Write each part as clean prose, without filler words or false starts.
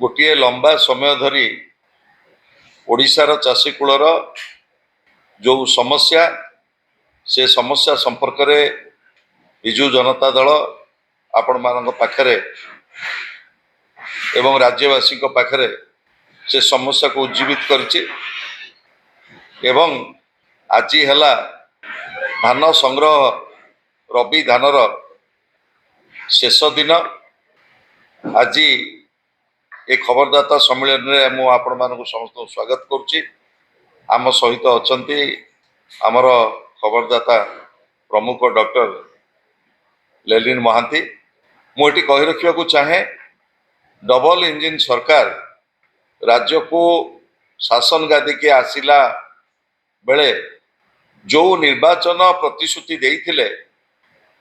गोटे लंबा समय धरी ओडिशार चाषी कूलर जो समस्या से समस्या संपर्क में विजु जनता दल आपण मान पाखरे एवं राज्यवासी पाखरे से समस्या को उज्जीवित करछि एवं आज है धान संग्रह रबी धानर शेष दिन आज ए खबरदाता सम्मेलन में मु आपण मानक समस्त स्वागत करुच्ची। आम सहित अछंती आमर खबरदाता प्रमुख डॉक्टर लेलिन महांती। मुझे कही रखा चाहे डबल इंजिन सरकार राज्य को शासन गादी के आसिला बेले जो निर्वाचन प्रतिश्रुति देइथिले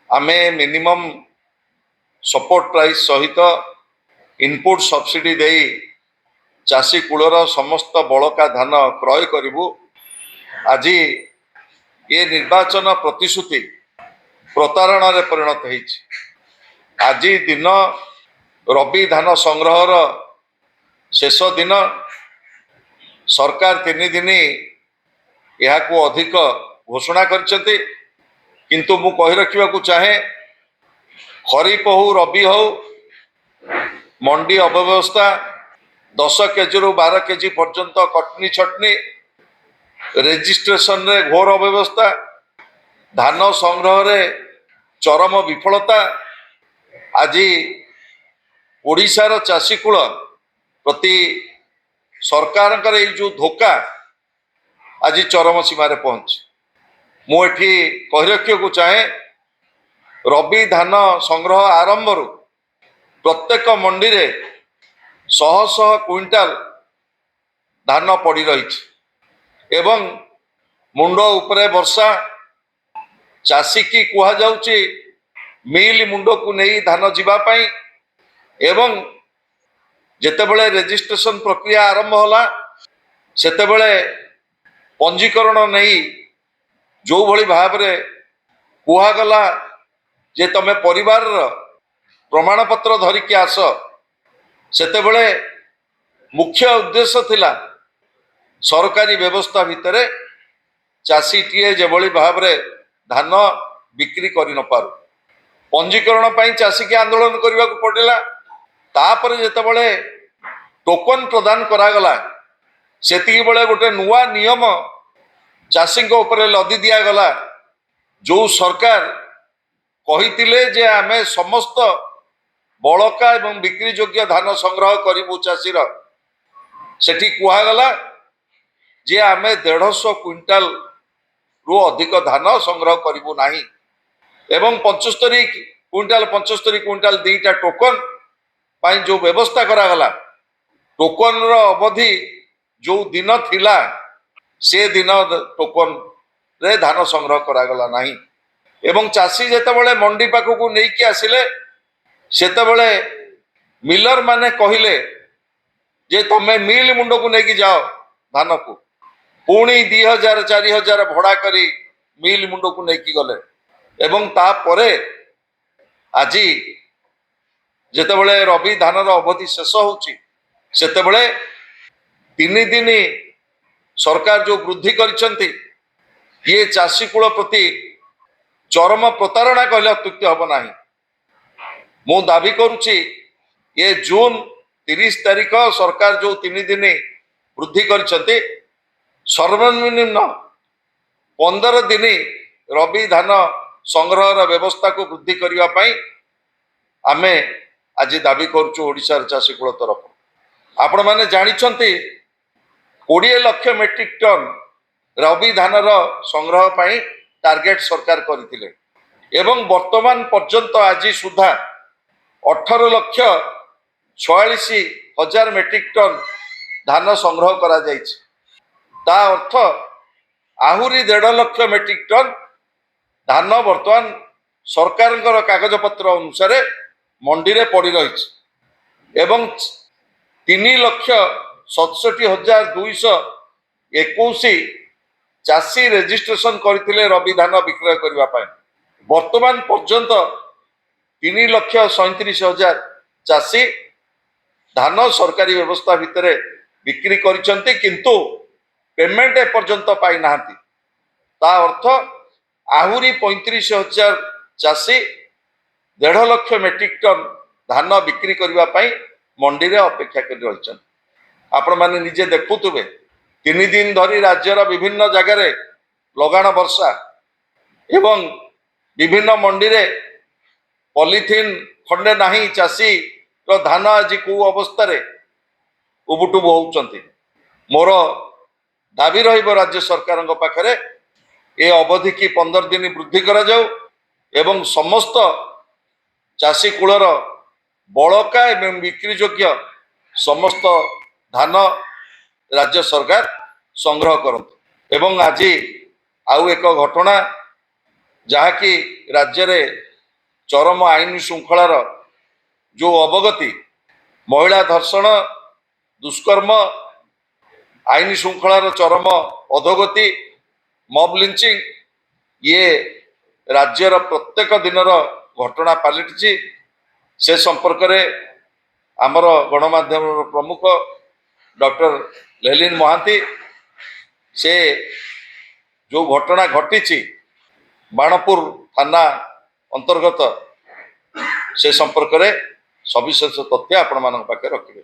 आमे मिनिमम सपोर्ट प्राइस सहित इनपुट सब्सिडी दे चाषी कूलर समस्त बड़का धान क्रय करिबु। आज ये निर्वाचन प्रतिश्रुति प्रतारणा रे परिणत होइछि। आज दिन रबी धान संग्रहर शेष दिन सरकार 3 दिन यह को अधिक घोषणा करछथि, किंतु मु कहि रखिबा चाहे खरीफ हो रबी हो मंडी अव्यवस्था 10 केजी रु 12 केजी पर्यंत कटनी छटनी रेजिस्ट्रेशन रे घोर अव्यवस्था धान संग्रह रे चरम विफलता आज ओडिशार चाषी कूल प्रति सरकार जो धोखा आज चरम सीमार पहुंच। मुझे कही रखा चाहे रबी धान संग्रह आरंभ प्रत्येक मंडी रे 100 क्विंटाल धान पड़ी रही एवं मुंड उपरे वर्षा चाषी की कुहा जाउची मिल मुंड को नहीं धान जीवापाई एवं जेतेबेले रेजिस्ट्रेशन प्रक्रिया आरंभ होला सेतेबेले पंजीकरण नहीं जो भली भाव रे कुहा गला जे तमे परिवार प्रमाण पत्र धरिकी आस सेतेबेले मुख्य उद्देश्य थिला सरकारी व्यवस्था भितर चाषी टीए जेभली भाव रे धान बिक्री करि न पारु पंजीकरण पाई चाषी के आंदोलन करने को पड़ेगा। तापर जेतेबेले टोकन प्रदान करागला सेतिकी बेले गोटे नुआ नियम चाषी उपरे लदी दिया गला। जो सरकार कहितिले जे आमे समस्त बड़का एवं बिक्री योग्य धान संग्रह करिबु चाषीर सेठी कुहागला जे आमे 150 क्विंटाल रु अधिक धान संग्रह करिबु नाही एवं 75 क्विंटाल दीटा टोकन पाई जो व्यवस्था करागला टोकन रो अवधि जो दिन थिला से दिन टोकन रे धान संग्रह करागला नाही एवं चाषी जेतेबेले मंडी पाखु को नहीं कि आसिले सेतेबेले मिलर माने कहिले जे तमे मिल मुंड को नहीं कि जाओ धान को पुणी 2000-4000 भड़ा करी मिल मुंड को नहीं कि गले एवं तापरे आज जेतेबेले रबी धानर अवधि शेष होउची सेतेबेले 3 दिन सरकार जो वृद्धि करिसंती ये चाषी कूल प्रति चरम प्रतारणा कहले अत्युक्ति हब नाही। मु दाबी करुच्ची ये जून 30 तारीख सरकार जो 3 दिन वृद्धि करिसंती सर्वनिम्न 15 दिन रबी धान संग्रह व्यवस्था को वृद्धि करने पाई आमे आज दाबी करुचु ओडिशार चाषी कूल तरफ। आपण माने जानिछंती 20 लाख मेट्रिक टन रबी धानर संग्रह पाई टार्गेट सरकार करथिले एवं वर्तमान पर्यंत आज सुधा 18,46,000 मेट्रिक टन धान संग्रह करा जायछि। ता अर्थ आहुरी 1.5 लाख मेट्रिक टन धान वर्तमान सरकार कागज पत्र अनुसार मंडी रे पड़ी रही एवं 3,67,221 चाषी रेजिस्ट्रेशन करथिले रबी धान विक्रय करबा पाई। वर्तमान पर्यंत 3,37,000 चाषी ଧାନ ସରକାରୀ ବ୍ୟବସ୍ଥା ଭିତରେ ବିକ୍ରି କରିଛନ୍ତି କିନ୍ତୁ ପେମେଣ୍ଟ ଏପର୍ଯ୍ୟନ୍ତ ପାଇନାହାନ୍ତି। ତା ଅର୍ଥ ଆହୁରି 35,000 ଚାଷୀ 1.5 ଲକ୍ଷ ମେଟ୍ରିକ ଟନ ଧାନ ବିକ୍ରି କରିବା ପାଇଁ ମଣ୍ଡିରେ ଅପେକ୍ଷା କରି ରହିଛନ୍ତି। ଆପଣମାନେ ନିଜେ ଦେଖୁଥିବେ 3 ଦିନ ଧରି ରାଜ୍ୟର ବିଭିନ୍ନ ଜାଗାରେ ଲଗାଣ ବର୍ଷା ଏବଂ ବିଭିନ୍ନ ମଣ୍ଡିରେ ପଲିଥିନ ଖଣ୍ଡେ ନାହିଁ, ଚାଷୀର ଧାନ ଆଜି କୋଉ ଅବସ୍ଥାରେ ଉବୁଟୁବୁ ହଉଛନ୍ତି। ମୋର ଦାବି ରହିବ ରାଜ୍ୟ ସରକାରଙ୍କ ପାଖରେ ଏ ଅବଧି କି 15 ଦିନ ବୃଦ୍ଧି କରାଯାଉ ଏବଂ ସମସ୍ତ ଚାଷୀ କୂଳର ବଳକା ଏବଂ ବିକ୍ରି ଯୋଗ୍ୟ ସମସ୍ତ ଧାନ ରାଜ୍ୟ ସରକାର ସଂଗ୍ରହ କରନ୍ତୁ। ଏବଂ ଆଜି ଆଉ ଏକ ଘଟଣା ଯାହାକି ରାଜ୍ୟରେ ଚରମ ଆଇନ ଶୃଙ୍ଖଳାର ଯେଉଁ ଅବଗତି, ମହିଳା ଧର୍ଷଣ, ଦୁଷ୍କର୍ମ, ଆଇନ ଶୃଙ୍ଖଳାର ଚରମ ଅଧୋଗତି, ମବ୍ ଲିଞ୍ଚିଂ, ଇଏ ରାଜ୍ୟର ପ୍ରତ୍ୟେକ ଦିନର ଘଟଣା ପାଲଟିଛି। ସେ ସମ୍ପର୍କରେ ଆମର ଗଣମାଧ୍ୟମର ପ୍ରମୁଖ ଡକ୍ଟର ଲେଲିନ ମହାନ୍ତି ସେ ଯେଉଁ ଘଟଣା ଘଟିଛି ବାଣପୁର ଥାନା ଅନ୍ତର୍ଗତ ସେ ସମ୍ପର୍କରେ ସବିଶେଷ ତଥ୍ୟ ଆପଣମାନଙ୍କ ପାଖରେ ରଖିବେ।